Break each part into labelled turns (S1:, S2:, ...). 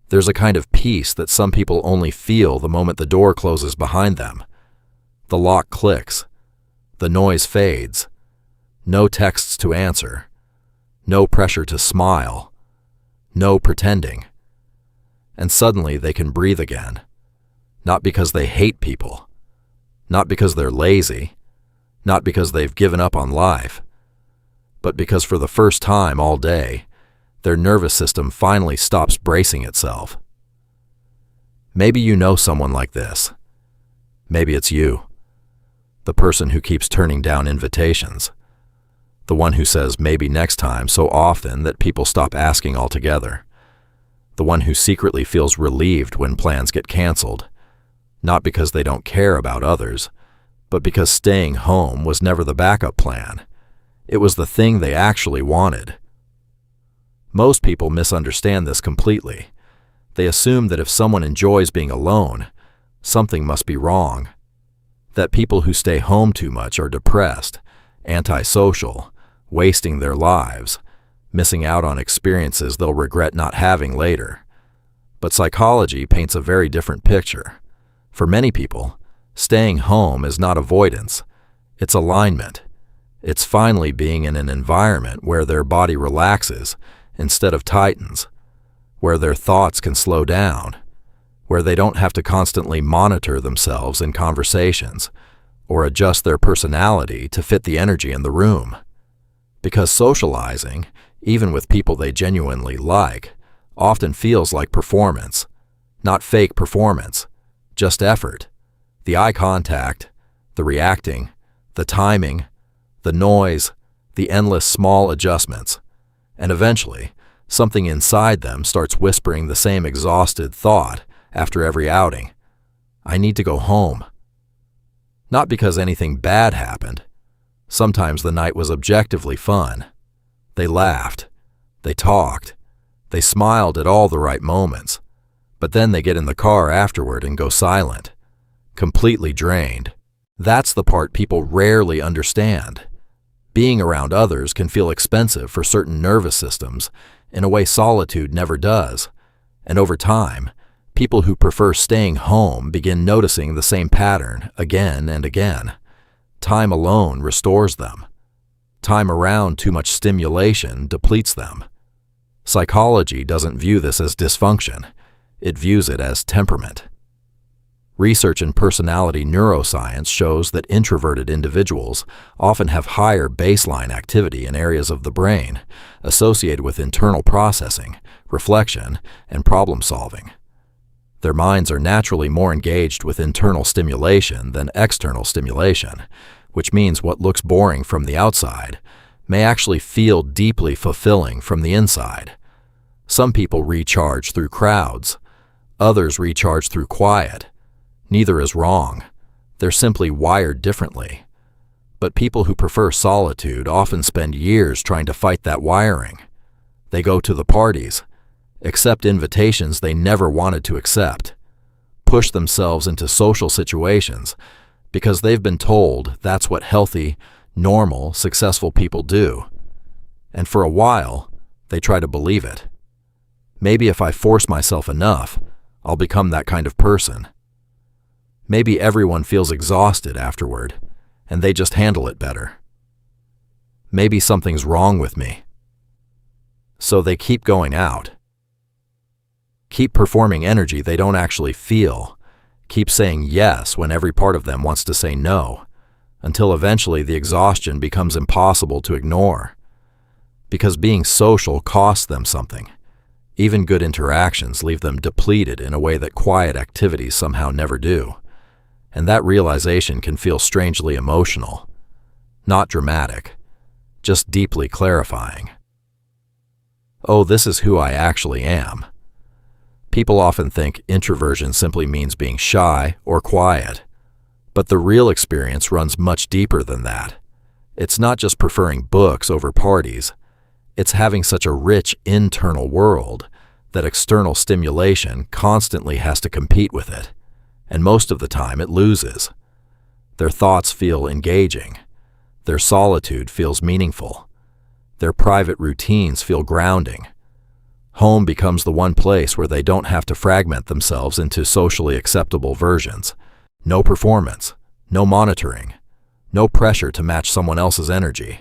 S1: There's a kind of peace that some people only feel the moment the door closes behind them. The lock clicks. The noise fades. No texts to answer. No pressure to smile. No pretending. And suddenly they can breathe again. Not because they hate people. Not because they're lazy. Not because they've given up on life. But because for the first time all day, their nervous system finally stops bracing itself. Maybe you know someone like this. Maybe it's you. The person who keeps turning down invitations. The one who says maybe next time so often that people stop asking altogether. The one who secretly feels relieved when plans get canceled. Not because they don't care about others, but because staying home was never the backup plan. It was the thing they actually wanted. Most people misunderstand this completely. They assume that if someone enjoys being alone, something must be wrong. That people who stay home too much are depressed, antisocial, wasting their lives, missing out on experiences they'll regret not having later. But psychology paints a very different picture. For many people, staying home is not avoidance, it's alignment. It's finally being in an environment where their body relaxes instead of tightens, where their thoughts can slow down, where they don't have to constantly monitor themselves in conversations or adjust their personality to fit the energy in the room. Because socializing, even with people they genuinely like, often feels like performance, not fake performance, just effort. The eye contact, the reacting, the timing, the noise, the endless small adjustments. And eventually, something inside them starts whispering the same exhausted thought after every outing. I need to go home. Not because anything bad happened. Sometimes the night was objectively fun. They laughed. They talked. They smiled at all the right moments. But then they get in the car afterward and go silent, completely drained. That's the part people rarely understand. Being around others can feel expensive for certain nervous systems in a way solitude never does. And over time, people who prefer staying home begin noticing the same pattern again and again. Time alone restores them. Time around too much stimulation depletes them. Psychology doesn't view this as dysfunction. It views it as temperament. Research in personality neuroscience shows that introverted individuals often have higher baseline activity in areas of the brain associated with internal processing, reflection, and problem solving. Their minds are naturally more engaged with internal stimulation than external stimulation, which means what looks boring from the outside may actually feel deeply fulfilling from the inside. Some people recharge through crowds. Others recharge through quiet. Neither is wrong. They're simply wired differently. But people who prefer solitude often spend years trying to fight that wiring. They go to the parties, accept invitations they never wanted to accept, push themselves into social situations because they've been told that's what healthy, normal, successful people do. And for a while, they try to believe it. Maybe if I force myself enough, I'll become that kind of person. Maybe everyone feels exhausted afterward, and they just handle it better. Maybe something's wrong with me. So they keep going out. Keep performing energy they don't actually feel. Keep saying yes when every part of them wants to say no, until eventually the exhaustion becomes impossible to ignore. Because being social costs them something. Even good interactions leave them depleted in a way that quiet activities somehow never do. And that realization can feel strangely emotional. Not dramatic, just deeply clarifying. Oh, this is who I actually am. People often think introversion simply means being shy or quiet. But the real experience runs much deeper than that. It's not just preferring books over parties. It's having such a rich internal world that external stimulation constantly has to compete with it. And most of the time it loses. Their thoughts feel engaging. Their solitude feels meaningful. Their private routines feel grounding. Home becomes the one place where they don't have to fragment themselves into socially acceptable versions. No performance, no monitoring, no pressure to match someone else's energy.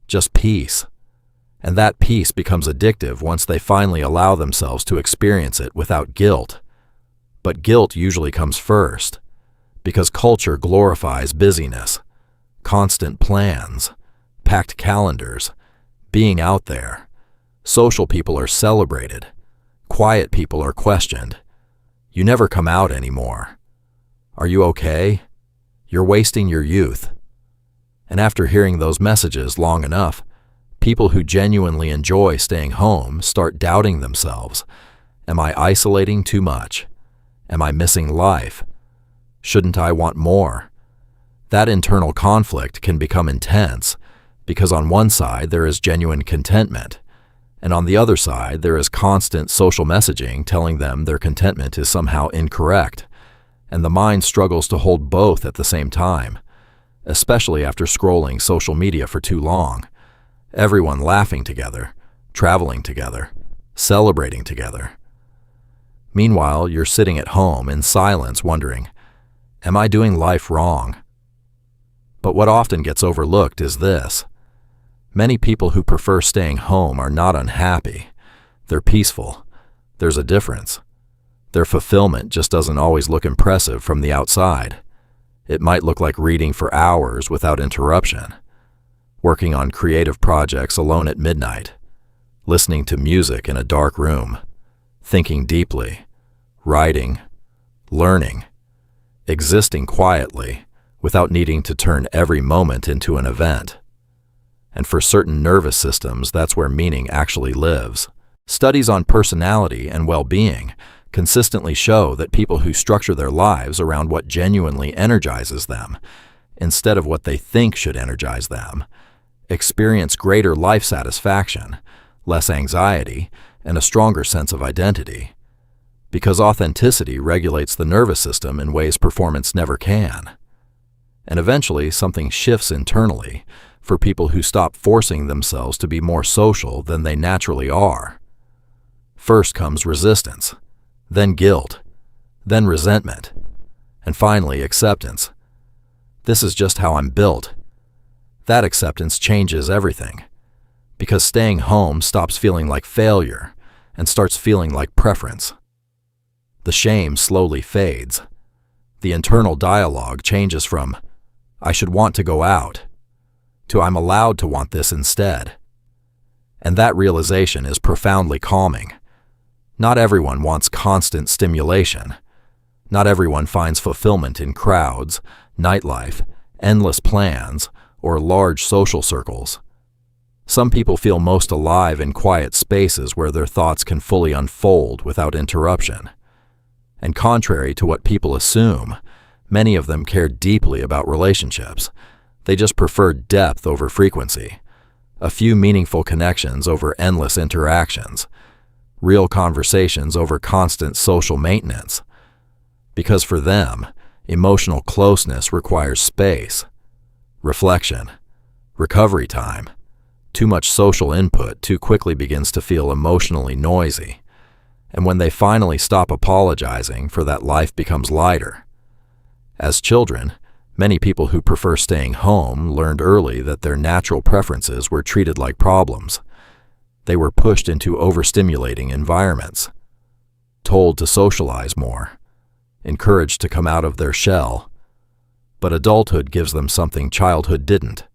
S1: Just peace. And that peace becomes addictive once they finally allow themselves to experience it without guilt. But guilt usually comes first, because culture glorifies busyness, constant plans, packed calendars, being out there. Social people are celebrated. Quiet people are questioned. You never come out anymore. Are you okay? You're wasting your youth. And after hearing those messages long enough, people who genuinely enjoy staying home start doubting themselves. Am I isolating too much? Am I missing life? Shouldn't I want more? That internal conflict can become intense because on one side there is genuine contentment, and on the other side there is constant social messaging telling them their contentment is somehow incorrect, and the mind struggles to hold both at the same time, especially after scrolling social media for too long. Everyone laughing together, traveling together, celebrating together. Meanwhile, you're sitting at home in silence wondering, am I doing life wrong? But what often gets overlooked is this. Many people who prefer staying home are not unhappy. They're peaceful. There's a difference. Their fulfillment just doesn't always look impressive from the outside. It might look like reading for hours without interruption, working on creative projects alone at midnight, listening to music in a dark room, thinking deeply, writing, learning, existing quietly without needing to turn every moment into an event. And for certain nervous systems, that's where meaning actually lives. Studies on personality and well-being consistently show that people who structure their lives around what genuinely energizes them, instead of what they think should energize them, experience greater life satisfaction, less anxiety, and a stronger sense of identity. Because authenticity regulates the nervous system in ways performance never can. And eventually, something shifts internally for people who stop forcing themselves to be more social than they naturally are. First comes resistance, then guilt, then resentment, and finally acceptance. This is just how I'm built. That acceptance changes everything, because staying home stops feeling like failure and starts feeling like preference. The shame slowly fades. The internal dialogue changes from, I should want to go out, to I'm allowed to want this instead. And that realization is profoundly calming. Not everyone wants constant stimulation. Not everyone finds fulfillment in crowds, nightlife, endless plans, or large social circles. Some people feel most alive in quiet spaces where their thoughts can fully unfold without interruption. And contrary to what people assume, many of them care deeply about relationships. They just prefer depth over frequency, a few meaningful connections over endless interactions, real conversations over constant social maintenance. Because for them, emotional closeness requires space, reflection, recovery time. Too much social input too quickly begins to feel emotionally noisy. And when they finally stop apologizing for that, life becomes lighter. As children, many people who prefer staying home learned early that their natural preferences were treated like problems. They were pushed into overstimulating environments, told to socialize more, encouraged to come out of their shell. But adulthood gives them something childhood didn't.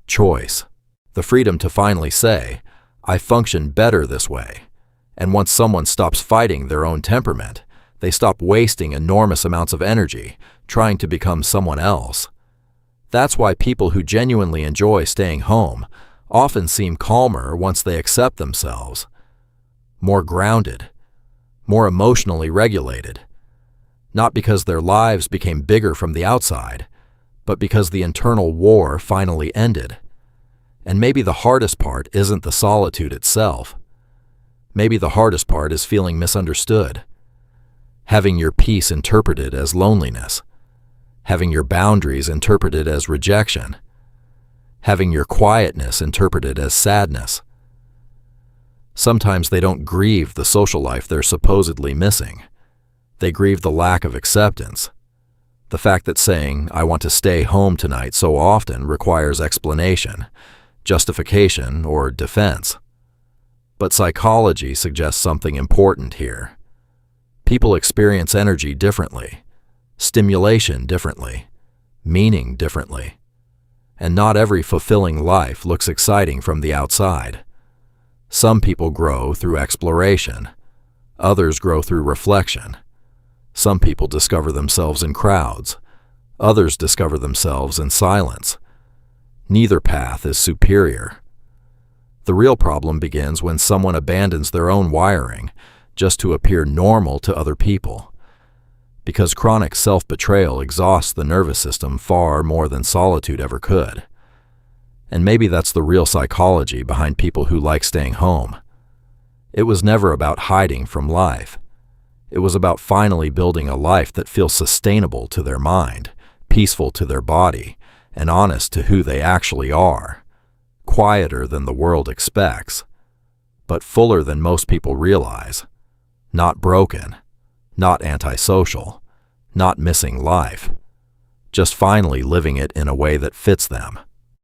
S1: Choice. The freedom to finally say, I function better this way. And once someone stops fighting their own temperament, they stop wasting enormous amounts of energy trying to become someone else. That's why people who genuinely enjoy staying home often seem calmer once they accept themselves, more grounded, more emotionally regulated, not because their lives became bigger from the outside, but because the internal war finally ended. And maybe the hardest part isn't the solitude itself. Maybe the hardest part is feeling misunderstood, having your peace interpreted as loneliness, having your boundaries interpreted as rejection, having your quietness interpreted as sadness. Sometimes they don't grieve the social life they're supposedly missing. They grieve the lack of acceptance. The fact that saying, "I want to stay home tonight" so often requires explanation, justification, or defense. But psychology suggests something important here. People experience energy differently, stimulation differently, meaning differently. And not every fulfilling life looks exciting from the outside. Some people grow through exploration. Others grow through reflection. Some people discover themselves in crowds. Others discover themselves in silence. Neither path is superior. The real problem begins when someone abandons their own wiring just to appear normal to other people. Because chronic self-betrayal exhausts the nervous system far more than solitude ever could. And maybe that's the real psychology behind people who like staying home. It was never about hiding from life. It was about finally building a life that feels sustainable to their mind, peaceful to their body, and honest to who they actually are. Quieter than the world expects, but fuller than most people realize. Not broken, not antisocial, not missing life. Just finally living it in a way that fits them.